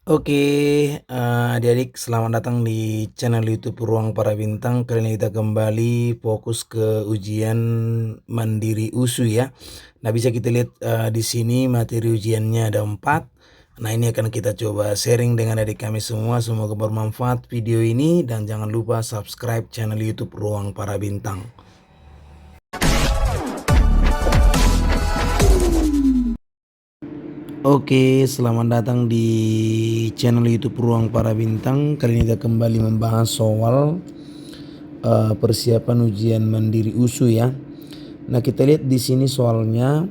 Oke, adik-adik selamat datang di channel YouTube Ruang Para Bintang. Kali ini kita kembali fokus ke ujian mandiri USU ya. Nah, bisa kita lihat di sini materi ujiannya ada 4. Nah, ini akan kita coba sharing dengan adik kami semua. Semoga bermanfaat video ini dan jangan lupa subscribe channel YouTube Ruang Para Bintang. Oke, selamat datang di channel YouTube Ruang Para Bintang. Kali ini kita kembali membahas soal persiapan ujian mandiri USU ya. Nah, kita lihat di sini soalnya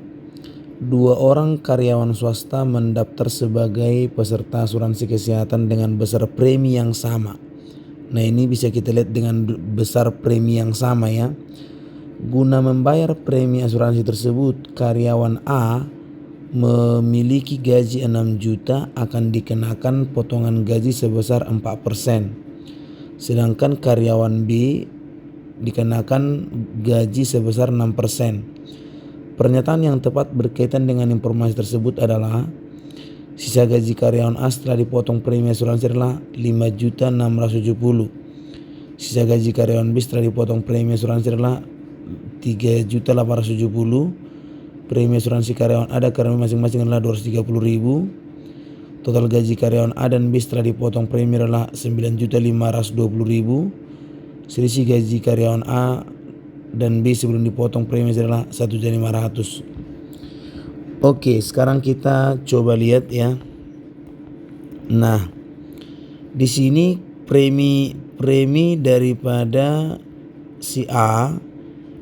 2 orang karyawan swasta mendaftar sebagai peserta asuransi kesehatan dengan besar premi yang sama. Nah, ini bisa kita lihat dengan besar premi yang sama ya. Guna membayar premi asuransi tersebut, karyawan A memiliki gaji 6 juta akan dikenakan potongan gaji sebesar 4%. Sedangkan karyawan B dikenakan gaji sebesar 6%. Pernyataan yang tepat berkaitan dengan informasi tersebut adalah sisa gaji karyawan A setelah dipotong premi asuransi adalah 5.670. Sisa gaji karyawan B setelah dipotong premi asuransi adalah 3.870. Premi asuransi karyawan A dan karyawan masing-masing adalah 230.000. Total gaji karyawan A dan B setelah dipotong premi adalah 9.520.000. Selisih gaji karyawan A dan B sebelum dipotong premi adalah 1.500.000. Oke, sekarang kita coba lihat ya. Nah, di sini premi daripada si A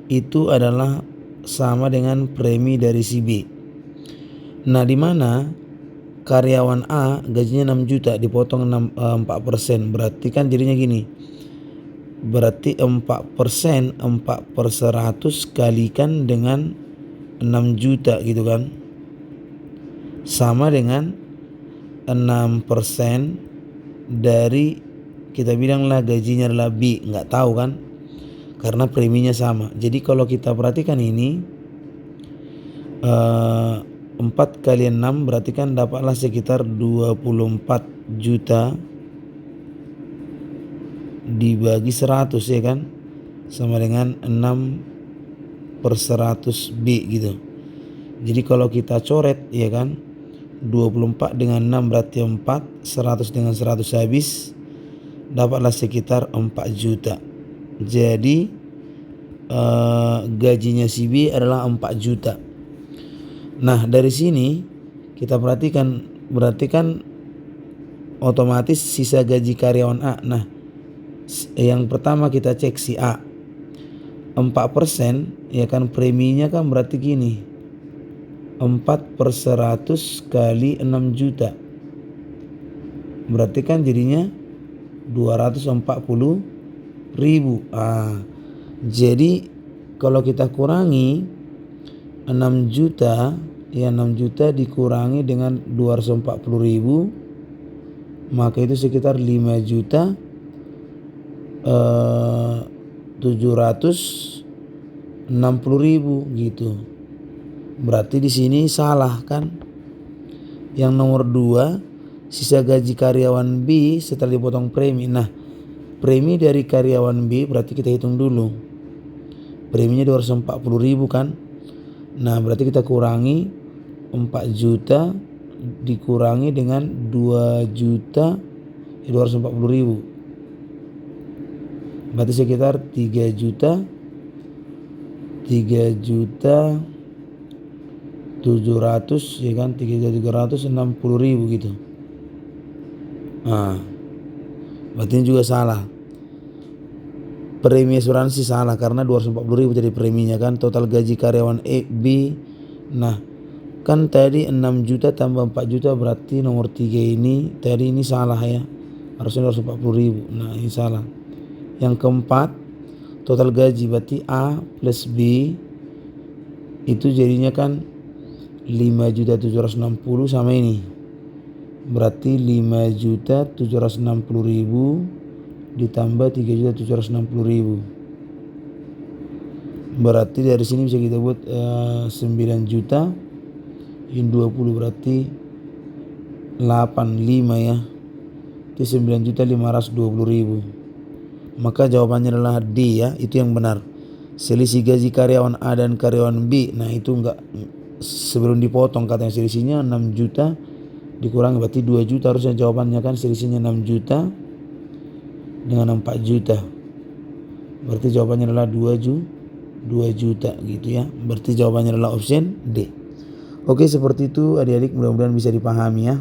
itu adalah sama dengan premi dari si B. Nah, di mana karyawan A gajinya 6 juta dipotong 4%, berarti kan jadinya gini. Berarti 4%, 4/100 kalikan dengan 6 juta gitu kan. Sama dengan 6% dari, kita bilanglah gajinya adalah B, nggak tahu kan. Karena preminya sama. Jadi kalau kita perhatikan ini 4 kali 6 berarti kan dapatlah sekitar 24 juta dibagi 100 ya kan, sama dengan 6/100 B gitu. Jadi kalau kita coret ya kan, 24 dengan 6 berarti 4, 100 dengan 100 habis, dapatlah sekitar 4 juta. Jadi gajinya si B adalah 4 juta. Nah, dari sini kita perhatikan, berarti kan otomatis sisa gaji karyawan A. Nah, yang pertama kita cek si A 4% ya kan, preminya kan berarti gini, 4/100 kali 6 juta berarti kan jadinya 240.000. Jadi kalau kita kurangi 6 juta ya, 6 juta dikurangi dengan 240.000, maka itu sekitar 5.760.000 gitu. Berarti di sini salah kan. Yang nomor 2, sisa gaji karyawan B setelah dipotong premi. Nah, premi dari karyawan B berarti kita hitung dulu. Preminya 240.000 kan. Nah, berarti kita kurangi 4 juta dikurangi dengan 2.240.000. Berarti sekitar 3.700.000 ya kan, 3.360.000 gitu. Berarti ini juga salah. Premi asuransi salah karena 240.000 jadi preminya kan. Total gaji karyawan B. Nah, kan tadi 6 juta tambah 4 juta berarti nomor 3 ini tadi ini salah ya. Harusnya 240.000. Nah, ini salah. Yang keempat, total gaji berarti A plus B itu jadinya kan 5.760 sama ini. Berarti 5.760.000 ditambah 3.760.000. Berarti dari sini bisa kita buat 9 juta. Yang 20 berarti 85 ya, itu 9.520.000. Maka jawabannya adalah D ya, itu yang benar. Selisih gaji karyawan A dan karyawan B, nah itu enggak, sebelum dipotong katanya selisihnya 6 juta dikurangi berarti 2 juta, harusnya jawabannya kan selisihnya 6 juta dengan 4 juta. Berarti jawabannya adalah 2 juta gitu ya. Berarti jawabannya adalah option D. Oke, seperti itu adik-adik, mudah-mudahan bisa dipahami ya.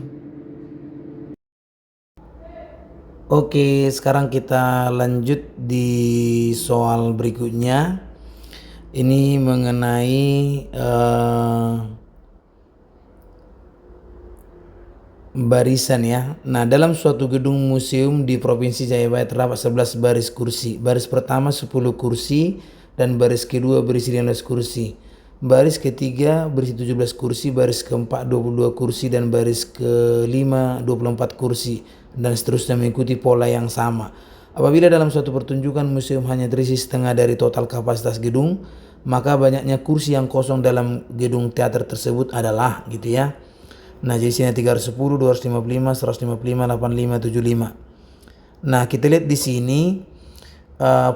Oke, sekarang kita lanjut di soal berikutnya. Ini mengenai barisan ya. Nah, dalam suatu gedung museum di Provinsi Jayabaya terdapat 11 baris kursi. Baris pertama 10 kursi dan baris kedua berisi 15 kursi. Baris ketiga berisi 17 kursi, baris keempat 22 kursi dan baris kelima 24 kursi dan seterusnya mengikuti pola yang sama. Apabila dalam suatu pertunjukan museum hanya terisi setengah dari total kapasitas gedung, maka banyaknya kursi yang kosong dalam gedung teater tersebut adalah gitu ya. Nah, jadi sini 310, 255, 155, 85, 75. Nah, kita lihat di sini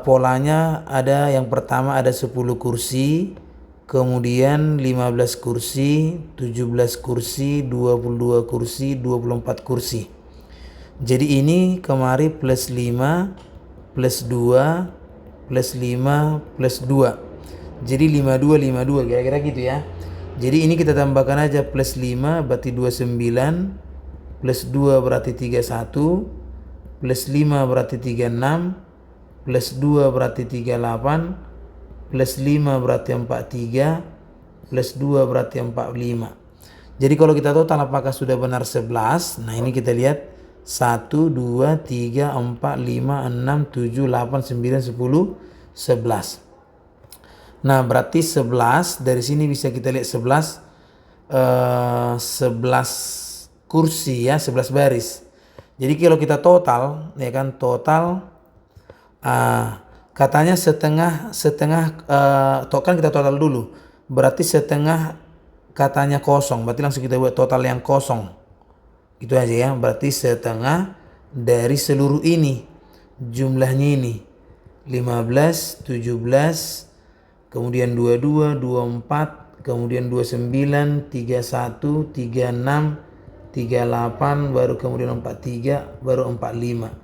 polanya ada yang pertama ada 10 kursi, kemudian 15 kursi, 17 kursi, 22 kursi, 24 kursi. Jadi ini kemari plus 5, plus 2, plus 5, plus 2. Jadi 52, 52 kira-kira gitu ya. Jadi ini kita tambahkan aja plus 5 berarti 29, plus 2 berarti 31, plus 5 berarti 36, plus 2 berarti 38, plus 5 berarti 43, plus 2 berarti 45. Jadi kalau kita total apakah sudah benar 11? Nah, ini kita lihat 1, 2, 3, 4, 5, 6, 7, 8, 9, 10, 11. Nah, berarti 11 dari sini bisa kita lihat 11 kursi ya, 11 baris. Jadi kalau kita total ya kan total katanya setengah kan kita total dulu. Berarti setengah katanya kosong. Berarti langsung kita buat total yang kosong. Itu aja ya. Berarti setengah dari seluruh ini. Jumlahnya ini 15, 17, kemudian 22, 24, kemudian 29, 31, 36, 38, baru kemudian 43, baru 45.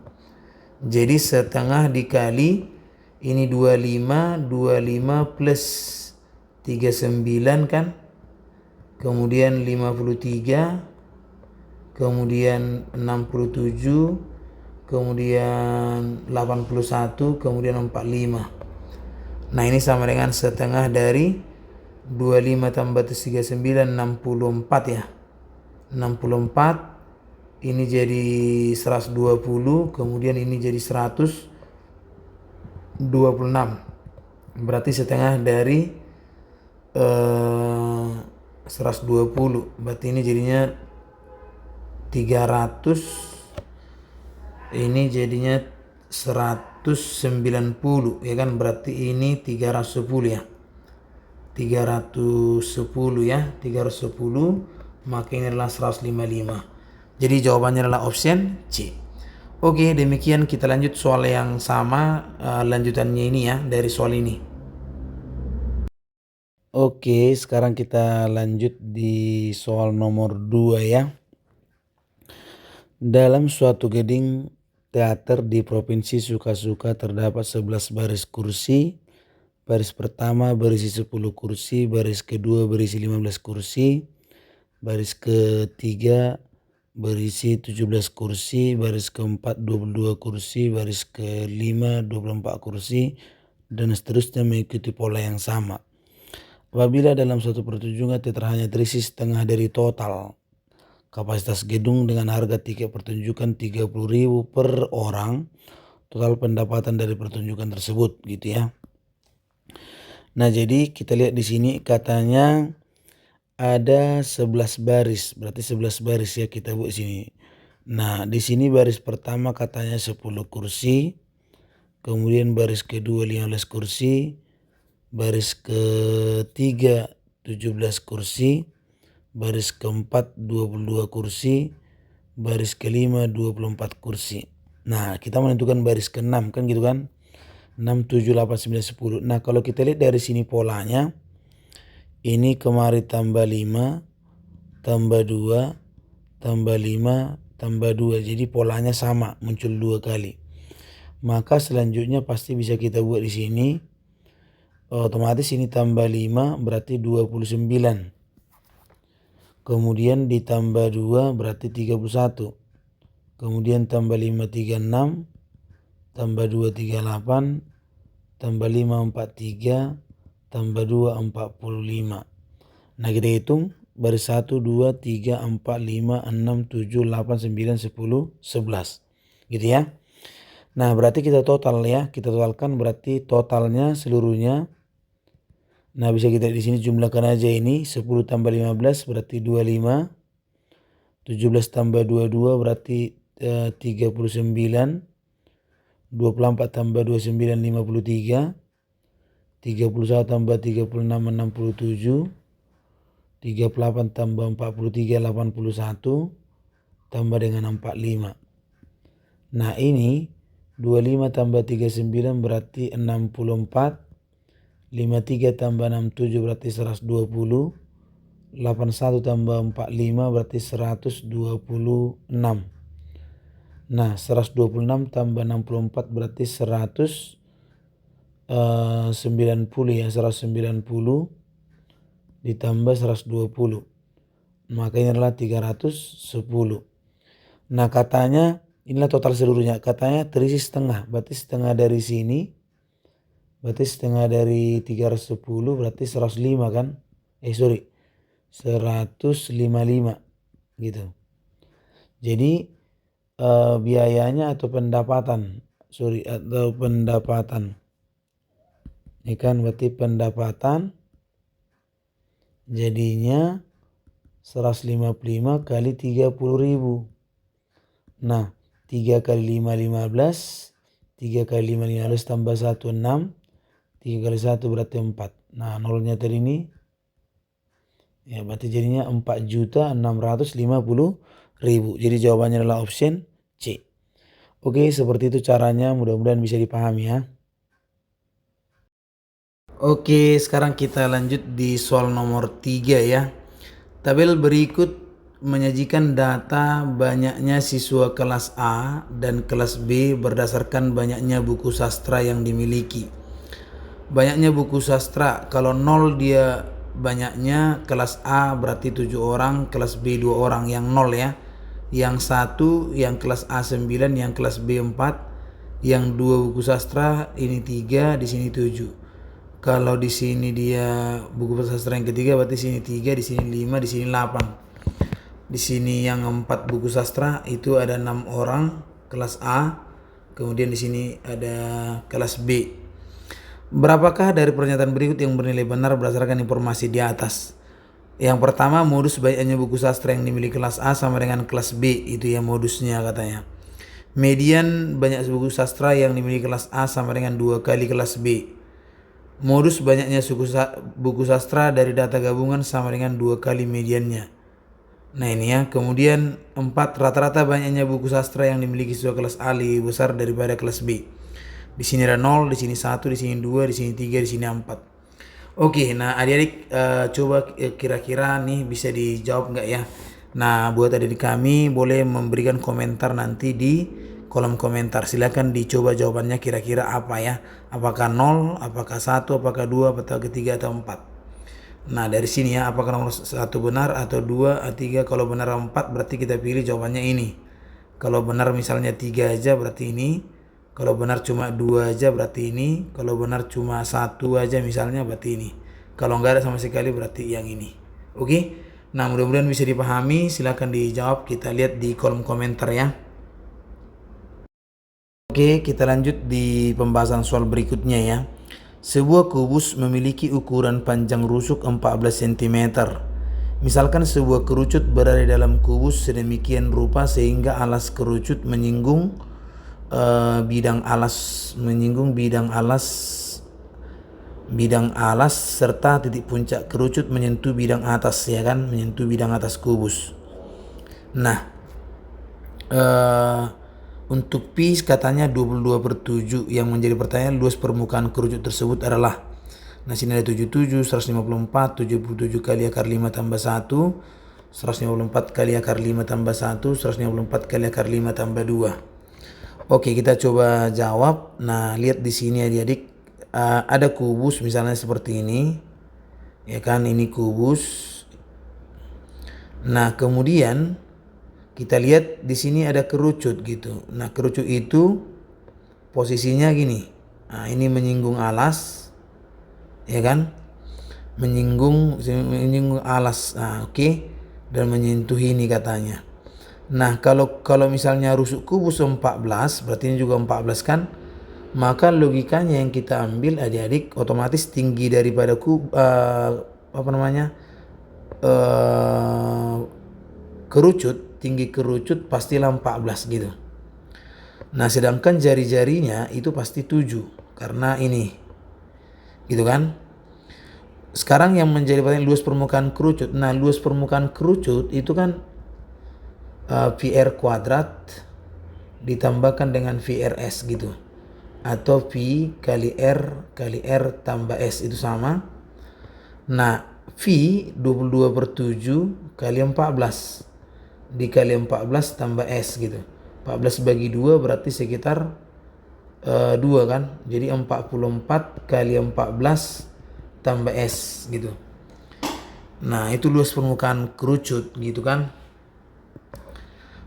Jadi setengah dikali ini 25, 25 plus 39 kan, kemudian 53, kemudian 67, kemudian 81, kemudian 45. Nah, ini sama dengan setengah dari 25 tambah 39, 64 ya. 64, ini jadi 120, kemudian ini jadi 126. Berarti setengah dari 120. Berarti ini jadinya 300. Ini jadinya 190 ya kan, berarti ini 310 ya. 310 ya, 310, maka ini adalah 155. Jadi jawabannya adalah option C. Oke, demikian kita lanjut soal yang sama, lanjutannya ini ya dari soal ini. Oke, sekarang kita lanjut di soal nomor 2 ya. Dalam suatu gedung teater di Provinsi Sukasuka terdapat 11 baris kursi. Baris pertama berisi 10 kursi, baris kedua berisi 15 kursi, baris ketiga berisi 17 kursi, baris keempat 22 kursi, baris kelima 24 kursi, dan seterusnya mengikuti pola yang sama. Apabila dalam suatu pertunjukan teater hanya terisi setengah dari total kapasitas gedung dengan harga tiket pertunjukan 30.000 per orang, total pendapatan dari pertunjukan tersebut gitu ya. Nah, jadi kita lihat di sini katanya ada 11 baris, berarti 11 baris ya kita buat sini. Nah, di sini baris pertama katanya 10 kursi, kemudian baris kedua 15 kursi, baris ketiga 17 kursi, baris keempat 22 kursi, baris kelima 24 kursi. Nah kita menentukan baris ke-6 kan gitu kan. 6, 7, 8, 9, 10. Nah kalau kita lihat dari sini polanya, ini kemari tambah 5, tambah 2, tambah 5, tambah 2. Jadi polanya sama, muncul 2 kali. Maka selanjutnya pasti bisa kita buat di sini. Otomatis ini tambah 5 berarti 29. Kemudian ditambah 2 berarti 31. Kemudian tambah 5, 36. Tambah 2, 38. Tambah 5, 43. Tambah 2, 45. Nah kita hitung baris 1, 2, 3, 4, 5, 6, 7, 8, 9, 10, 11. Gitu ya. Nah berarti kita total ya. Kita totalkan berarti totalnya seluruhnya. Nah bisa kita di sini jumlahkan aja ini 10 tambah 15 berarti 25. 17 tambah 22 berarti 39. 24 tambah 29 53. 31 tambah 36 67. 38 tambah 43 81. Tambah dengan 45. Nah ini 25 tambah 39 berarti 64. 53 tambah 67 berarti 120. 81 tambah 45 berarti 126. Nah 126 tambah 64 berarti 190 ya. 190 ditambah 120. Maka ini adalah 310. Nah katanya inilah total seluruhnya. Katanya terisi setengah. Berarti setengah dari sini. Berarti setengah dari 310 berarti 105 kan. 155 gitu. Jadi biayanya atau pendapatan. Ini kan berarti pendapatan jadinya 155 kali 30.000. Nah 3 kali 5 15. 3 kali 5 15 tambah 1 6. 3 kali 1 berarti 4. Nah nolnya tadi ini. Ya berarti jadinya 4.650.000. Jadi jawabannya adalah option C. Oke seperti itu caranya. Mudah-mudahan bisa dipahami ya. Oke sekarang kita lanjut di soal nomor 3 ya. Tabel berikut menyajikan data banyaknya siswa kelas A dan kelas B berdasarkan banyaknya buku sastra yang dimiliki. Banyaknya buku sastra, kalau 0 dia banyaknya, kelas A berarti 7 orang, kelas B 2 orang, yang 0 ya. Yang 1, yang kelas A 9, yang kelas B 4, yang 2 buku sastra, ini 3, di sini 7. Kalau di sini dia buku sastra yang ketiga berarti sini 3, di sini 5, di sini 8. Di sini yang 4 buku sastra itu ada 6 orang kelas A. Kemudian di sini ada kelas B. Berapakah dari pernyataan berikut yang bernilai benar berdasarkan informasi di atas? Yang pertama, modus banyaknya buku sastra yang dimiliki kelas A sama dengan kelas B. Itu ya modusnya katanya. Median banyak buku sastra yang dimiliki kelas A sama dengan 2 kali kelas B. Modus banyaknya buku sastra dari data gabungan sama dengan 2 kali mediannya. Nah ini ya. Kemudian 4, rata-rata banyaknya buku sastra yang dimiliki siswa kelas A lebih besar daripada kelas B. Di sini ada 0, di sini 1, di sini 2, di sini 3, di sini 4. Oke, nah adik-adik coba kira-kira nih bisa dijawab nggak ya? Nah buat adik kami boleh memberikan komentar nanti di kolom komentar. Silakan dicoba jawabannya kira-kira apa ya? Apakah 0, apakah 1, apakah 2, apakah 3 atau 4. Nah dari sini ya, apakah nomor 1 benar atau 2 atau 3. Kalau benar 4 berarti kita pilih jawabannya ini. Kalau benar misalnya 3 aja berarti ini. Kalau benar cuma 2 aja berarti ini. Kalau benar cuma 1 aja misalnya berarti ini. Kalau enggak ada sama sekali berarti yang ini. Oke? Nah mudah-mudahan bisa dipahami. Silahkan dijawab. Kita lihat di kolom komentar ya. Oke, kita lanjut di pembahasan soal berikutnya ya. Sebuah kubus memiliki ukuran panjang rusuk 14 cm. Misalkan sebuah kerucut berada dalam kubus sedemikian rupa sehingga alas kerucut menyinggung bidang alas serta titik puncak kerucut menyentuh bidang atas ya kan, menyentuh bidang atas kubus. Nah, eh, untuk pi katanya 22/7. Yang menjadi pertanyaan, luas permukaan kerucut tersebut adalah, nah sini ada 77, 154, 77 kali akar 5 tambah 1, 154 kali akar 5 tambah 1, 154 kali akar 5 tambah 2. Oke, kita coba jawab. Nah, lihat di sini adik-adik, ada kubus misalnya seperti ini. Ya kan, ini kubus. Nah, kemudian kita lihat di sini ada kerucut gitu. Nah, kerucut itu posisinya gini. Nah, ini menyinggung alas, ya kan? Menyinggung alas. Nah, oke. Dan menyentuh ini katanya. Nah, kalau misalnya rusuk kubus 14, berarti ini juga 14 kan? Maka logikanya yang kita ambil adik-adik otomatis tinggi daripada kerucut, tinggi kerucut pastilah 14 gitu. Nah, sedangkan jari-jarinya itu pasti 7 karena ini. Gitu kan? Sekarang yang menjadi pertanyaan luas permukaan kerucut. Nah, luas permukaan kerucut itu kan VR kuadrat ditambahkan dengan VRS gitu. Atau V kali R tambah S itu sama. Nah, V 22/7 kali 14 dikali 14 tambah S gitu. 14 bagi 2 berarti sekitar 2 kan. Jadi 44 kali 14 tambah S gitu. Nah, itu luas permukaan kerucut gitu kan.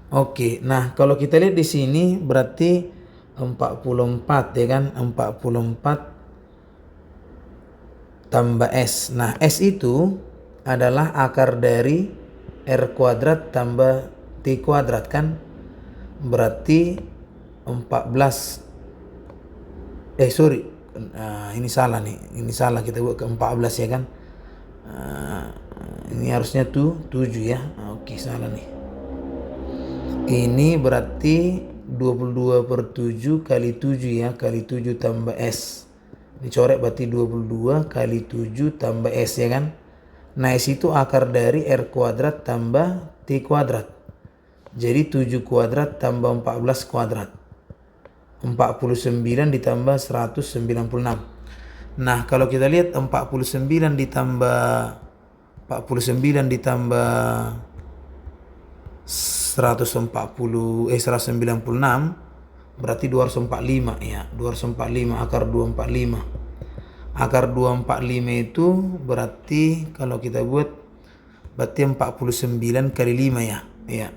Oke, nah kalau kita lihat di sini berarti 44 ya kan, 44 tambah S. Nah, S itu adalah akar dari R kuadrat tambah T kuadrat kan. Berarti 14. Ini salah nih. Ini salah, kita buat ke 14 ya kan. Ini harusnya 7 ya. Oke, salah nih. Ini berarti 22/7 kali 7 ya, kali 7 tambah S. Dicoret berarti 22 kali 7 tambah S ya kan. Nah, S itu akar dari R kuadrat tambah T kuadrat. Jadi 7 kuadrat tambah 14 kuadrat. 49 ditambah 196. Nah, kalau kita lihat 49 ditambah 196 berarti 245 ya. 245 akar 245. Akar 245 itu berarti kalau kita buat berarti 49 kali 5 ya. Ya.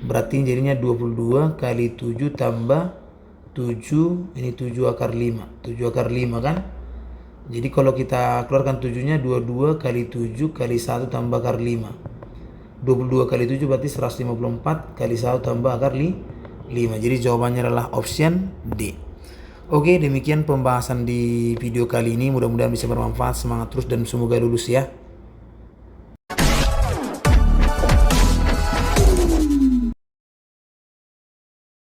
Berarti jadinya 22 kali 7 tambah 7, ini 7 akar 5. 7 akar 5 kan? Jadi kalau kita keluarkan 7-nya 22 kali 7 kali 1 tambah akar 5. 22 kali 7 berarti 154 kali 1 tambah akar 5. Jadi jawabannya adalah option D. Oke, demikian pembahasan di video kali ini. Mudah-mudahan bisa bermanfaat. Semangat terus dan semoga lulus ya.